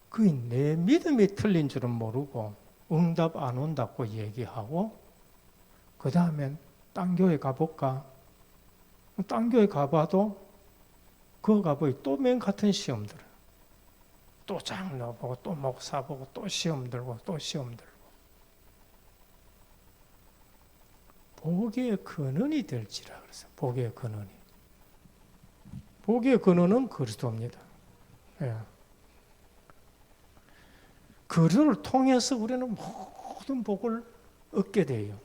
그 내 믿음이 틀린 줄은 모르고 응답 안 온다고 얘기하고 그 다음엔 딴 교회 가볼까? 딴 교회 가봐도 그거 가보니 또 맨 같은 시험 들어. 또 장로 보고 또 목사 보고 또 시험 들고 또 시험 들고. 복의 근원이 될지라 그래서 복의 근원이. 복의 근원은 그리스도입니다. 예. 그를 통해서 우리는 모든 복을 얻게 돼요.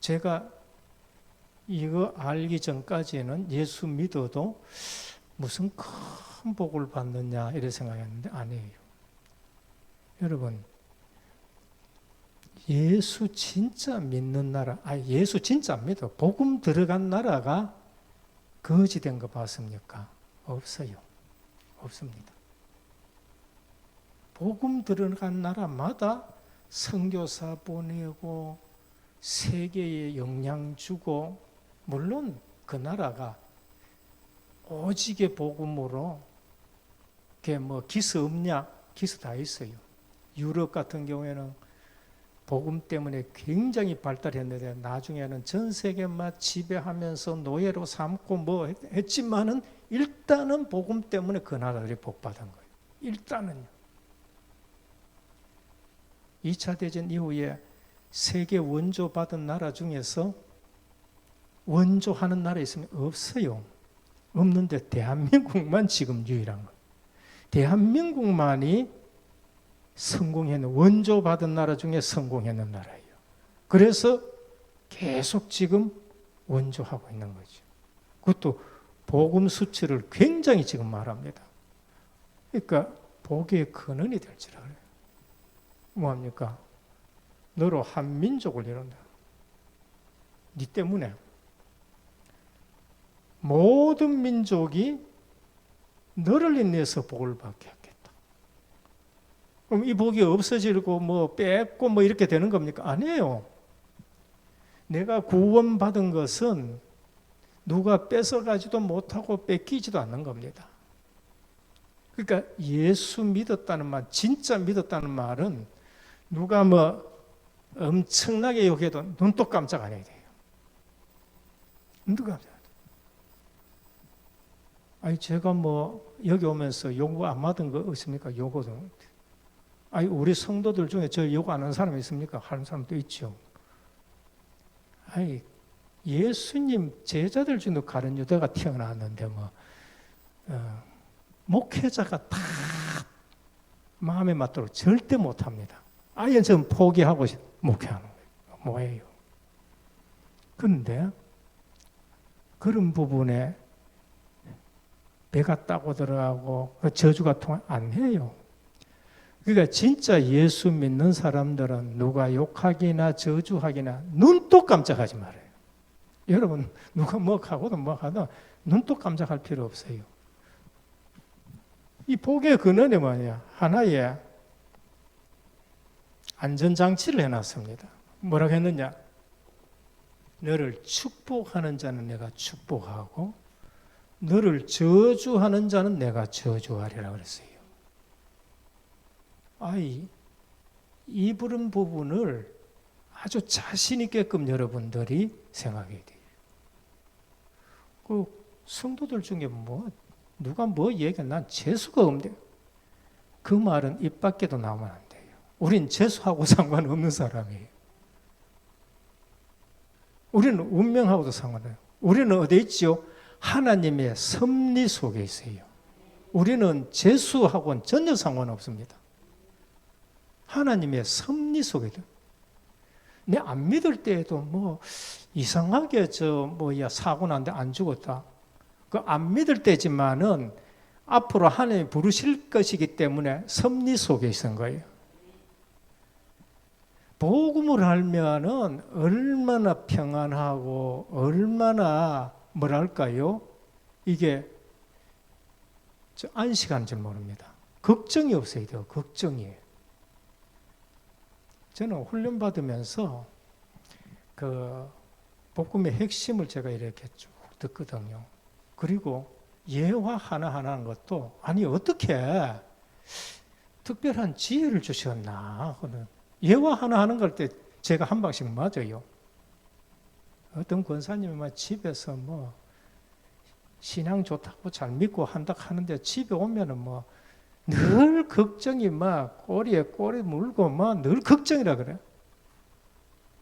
제가 이거 알기 전까지는 예수 믿어도 무슨 큰 복을 받느냐 이렇게 생각했는데 아니에요. 여러분 예수 진짜 믿는 나라, 예수 진짜 안 믿어. 복음 들어간 나라가 거지된 거 봤습니까? 없어요. 없습니다. 복음 들어간 나라마다 선교사 보내고 세계에 영향 주고 물론 그 나라가 오직의 복음으로 그게 뭐 기스 없냐? 기스 다 있어요. 유럽 같은 경우에는 복음 때문에 굉장히 발달했는데 나중에는 전 세계만 지배하면서 노예로 삼고 뭐 했지만은 일단은 복음 때문에 그 나라들이 복받은 거예요. 일단은요. 2차 대전 이후에 세계 원조 받은 나라 중에서 원조하는 나라 있으면 없어요. 없는데 대한민국만 지금 유일한 거예요. 대한민국만이 성공했는 원조 받은 나라 중에 성공했는 나라예요. 그래서 계속 지금 원조하고 있는 거죠. 그것도 복음 수치를 굉장히 지금 말합니다. 그러니까 복의 근원이 될지라 그래요. 뭐합니까? 너로 한 민족을 이룬다. 네 때문에 모든 민족이 너를 인해서 복을 받게 하겠다. 그럼 이 복이 없어지고 뭐 뺏고 뭐 이렇게 되는 겁니까? 아니에요. 내가 구원받은 것은 누가 뺏어가지도 못하고 뺏기지도 않는 겁니다. 그러니까 예수 믿었다는 말, 진짜 믿었다는 말은 누가 뭐 엄청나게 욕해도 눈도 깜짝 안 해야 돼요. 눈도 깜짝 안 해요. 아니 제가 뭐 여기 오면서 요구 안 받은 거 있습니까? 요거도. 아니 우리 성도들 중에 저 요구 안 하는 사람이 있습니까? 하는 사람도 있죠. 아니 예수님 제자들 중에 가룟 유다가 태어났는데 뭐 목회자가 다 마음에 맞도록 절대 못합니다. 아예 전 포기하고 목회하는 거예요. 뭐예요? 그런데 그런 부분에 배가 따고 들어가고 저주가 안 해요. 그러니까 진짜 예수 믿는 사람들은 누가 욕하기나 저주하기나 눈도 깜짝하지 말아요. 여러분 누가 뭐 하고도 뭐 하든 눈도 깜짝할 필요 없어요. 이 복의 근원이 뭐냐? 하나의 안전장치를 해놨습니다. 뭐라고 했느냐? 너를 축복하는 자는 내가 축복하고 너를 저주하는 자는 내가 저주하리라 그랬어요. 이 부분 부분을 아주 자신 있게끔 여러분들이 생각해야 돼요. 그 성도들 중에 누가 뭐 얘기해? 난 재수가 없는데 그 말은 입 밖에도 나오면 안 돼요. 우린 재수하고 상관없는 사람이에요. 우리는 운명하고도 상관없어요. 우리는 어디 있지요? 하나님의 섭리 속에 있어요. 우리는 재수하고는 전혀 상관없습니다. 하나님의 섭리 속에 있어요. 내 안 믿을 때에도 뭐 이상하게 사고 난데 안 죽었다. 그 안 믿을 때지만은 앞으로 하나님이 부르실 것이기 때문에 섭리 속에 있는 거예요. 복음을 알면은 얼마나 평안하고 얼마나 뭐랄까요? 이게 안식하는 줄 모릅니다. 걱정이 없어야 돼요. 걱정이. 저는 훈련 받으면서 그 복음의 핵심을 제가 이렇게 쭉 듣거든요. 그리고 예화 하나하나 하는 것도 아니 어떻게 특별한 지혜를 주셨나 하는 예화 하나 하는 걸 때 제가 한 방씩 맞아요. 어떤 권사님이 막 집에서 뭐 신앙 좋다고 잘 믿고 한다 하는데 집에 오면은 뭐 늘 걱정이 막 꼬리에 꼬리 물고 막 늘 걱정이라 그래.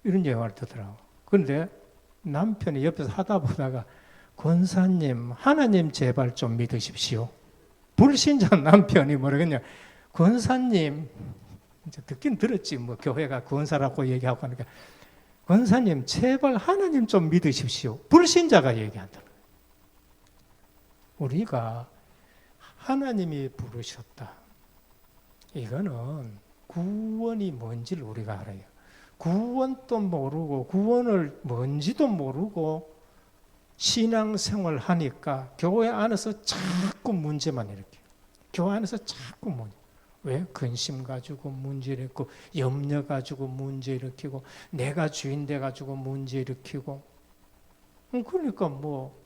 이런 예화를 듣더라고. 그런데 남편이 옆에서 하다 보다가 권사님 하나님 제발 좀 믿으십시오. 불신자 남편이 뭐라겠냐. 권사님 이제 듣긴 들었지 뭐 교회가 권사라고 얘기하고 하니까 권사님 제발 하나님 좀 믿으십시오. 불신자가 얘기한다. 우리가 하나님이 부르셨다. 이거는 구원이 뭔지를 우리가 알아요. 구원도 모르고 구원을 뭔지도 모르고 신앙생활 하니까 교회 안에서 자꾸 문제만 일으켜요. 교회 안에서 자꾸 문제. 왜? 근심 가지고 문제 일으키고 염려 가지고 문제 일으키고 내가 주인 돼 가지고 문제 일으키고 그러니까 뭐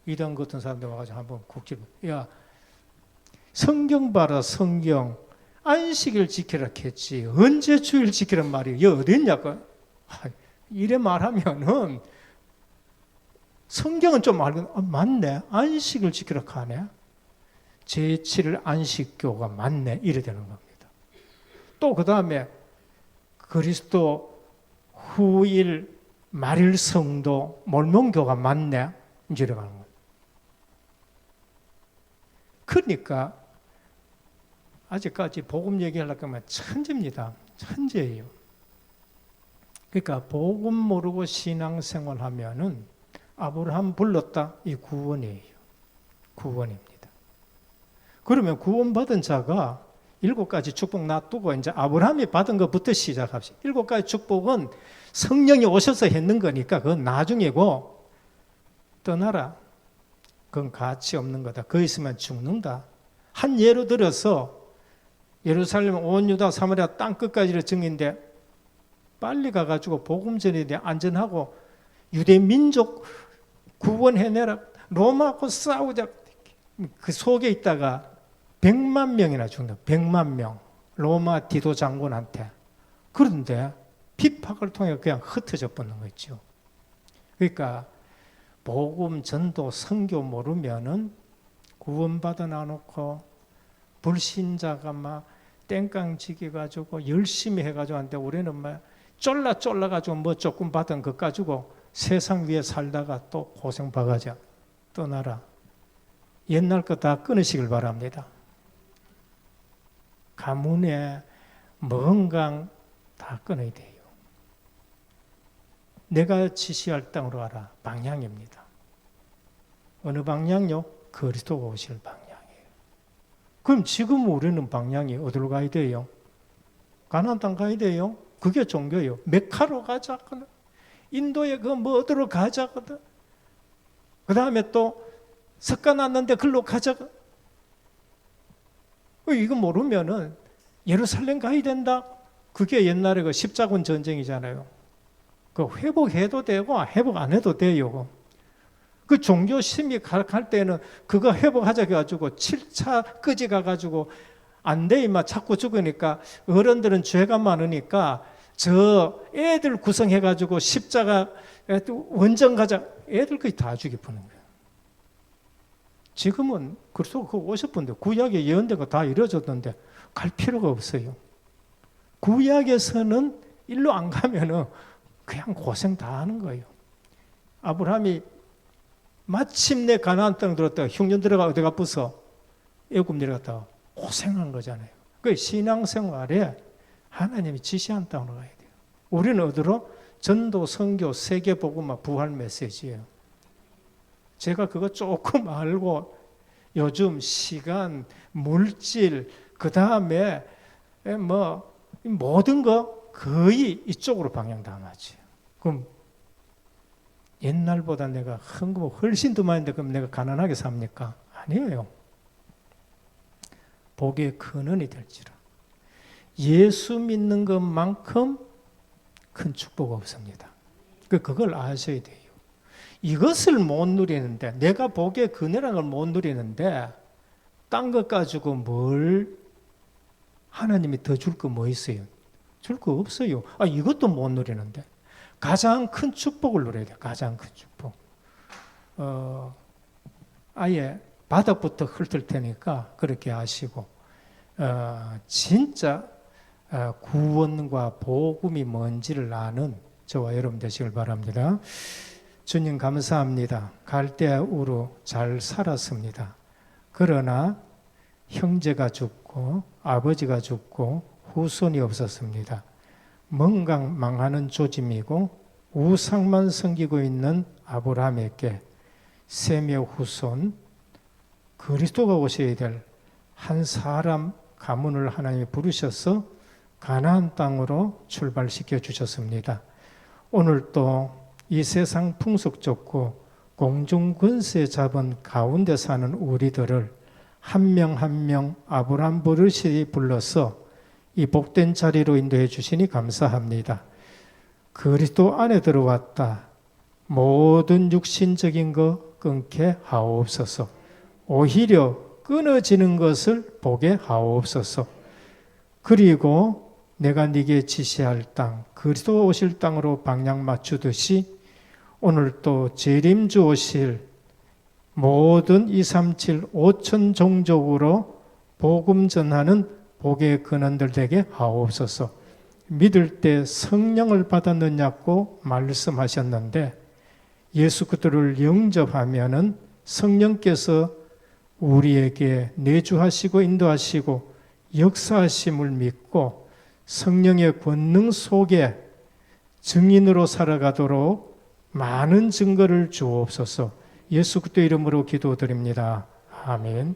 이단 같은 사람들 와가지고 한번 국질 야 성경 봐라 성경 안식일 지키라 했지 언제 주일 지키란 말이 여기 어디 있냐고 이래 말하면은 성경은 좀 알고 맞네 안식을 지키라 하네 제7일 안식교가 맞네 이래 되는 겁니다. 또 그 다음에 그리스도 후일 말일 성도 몰몬교가 맞네 이래 가는 거예요. 그러니까 아직까지 복음 얘기하려고 하면 천재입니다. 천재예요. 그러니까 복음 모르고 신앙생활 하면은 아브라함 불렀다 이 구원이에요. 구원입니다. 그러면 구원받은 자가 7가지 축복 놔두고 이제 아브라함이 받은 것부터 시작합시다. 7가지 축복은 성령이 오셔서 했는 거니까 그건 나중이고 떠나라. 그건 가치 없는 거다. 거기 있으면 죽는다. 한 예로 들어서 예루살렘 온 유다 사마리아 땅 끝까지를 정인데 빨리 가가지고 복음 전에 대해 안전하고 유대 민족 구원해내라. 로마하고 싸우자. 그 속에 있다가 100만 명이나 죽는다. 100만 명. 로마 디도 장군한테. 그런데 핍박을 통해 그냥 흩어져 버리는 거 있죠. 그러니까 복음, 전도, 선교 모르면은 구원받아 놔놓고 불신자가 막 땡깡지기 가지고 열심히 해가지고 하는데 우리는 막 쫄라가지고 뭐 조금 받은 것 가지고 세상 위에 살다가 또 고생 받아자 떠나라. 옛날 거 다 끊으시길 바랍니다. 가문에 건강 다 끊어야 돼요. 내가 지시할 땅으로 가라. 방향입니다. 어느 방향요? 그리스도가 오실 방향이에요. 그럼 지금 우리는 방향이 어디로 가야 돼요? 가나안 땅 가야 돼요? 그게 종교예요. 메카로 가자거든. 인도에 그 뭐 어디로 가자거든. 그 다음에 또 석가 났는데 글로 가자거든. 이거 모르면은 예루살렘 가야 된다. 그게 옛날에 그 십자군 전쟁이잖아요. 그 회복해도 되고 회복 안 해도 돼요. 그 종교 심의 갈 때는 그거 회복하자 해가지고 7차 끄지 가가지고 안 돼 임마 자꾸 죽으니까 어른들은 죄가 많으니까 저 애들 구성해가지고 십자가 원정 가자 애들 거의 다 죽여버리는 거예요. 지금은 그리스도가 그 오셨던데 구약에 예언된 거 다 이루어졌는데 갈 필요가 없어요. 구약에서는 일로 안 가면은 그냥 고생 다 하는 거예요. 아브라함이 마침내 가나안 땅 들었다가 흉년 들어가 어디가 부서 애굽 내려갔다가 고생한 거잖아요. 그 신앙생활에 하나님이 지시한 땅으로 가야 돼요. 우리는 어디로? 전도, 선교, 세계복음화, 부활 메시지예요. 제가 그거 조금 알고 요즘 시간, 물질, 그 다음에 뭐 모든 거 거의 이쪽으로 방향 다 맞지. 그럼 옛날보다 내가 헌금 훨씬 더 많은데 그럼 내가 가난하게 삽니까? 아니에요. 복의 근원이 될지라. 예수 믿는 것만큼 큰 축복 없습니다. 그걸 아셔야 돼요. 이것을 못 누리는데, 내가 복의 근원이라는 걸 못 누리는데 딴 것 가지고 뭘 하나님이 더 줄 거 뭐 있어요? 줄 거 없어요. 이것도 못 누리는데 가장 큰 축복을 누려야 돼요. 가장 큰 축복. 아예 바닥부터 훑을 테니까 그렇게 하시고, 진짜 구원과 복음이 뭔지를 아는 저와 여러분 되시길 바랍니다. 주님 감사합니다. 갈대아우로 잘 살았습니다. 그러나 형제가 죽고 아버지가 죽고 후손이 없었습니다. 뭔가 망하는 조짐이고 우상만 섬기고 있는 아브라함에게 셈의 후손 그리스도가 오셔야 될 한 사람 가문을 하나님이 부르셔서 가나안 땅으로 출발시켜 주셨습니다. 오늘 또 이 세상 풍속 좁고 공중 권세 잡은 가운데 사는 우리들을 한 명 한 명 아브라함 버릇이 불러서 이 복된 자리로 인도해 주시니 감사합니다. 그리스도 안에 들어왔다. 모든 육신적인 것 끊게 하옵소서. 오히려 끊어지는 것을 보게 하옵소서. 그리고 내가 네게 지시할 땅, 그리스도 오실 땅으로 방향 맞추듯이 오늘 또 재림주 오실 모든 237 5천 종족으로 복음 전하는 복의 근원들 되게 하옵소서. 믿을 때 성령을 받았느냐고 말씀하셨는데 예수 그리스도를 영접하면은 성령께서 우리에게 내주하시고 인도하시고 역사하심을 믿고 성령의 권능 속에 증인으로 살아가도록 많은 증거를 주옵소서. 예수 그리스도 이름으로 기도드립니다. 아멘.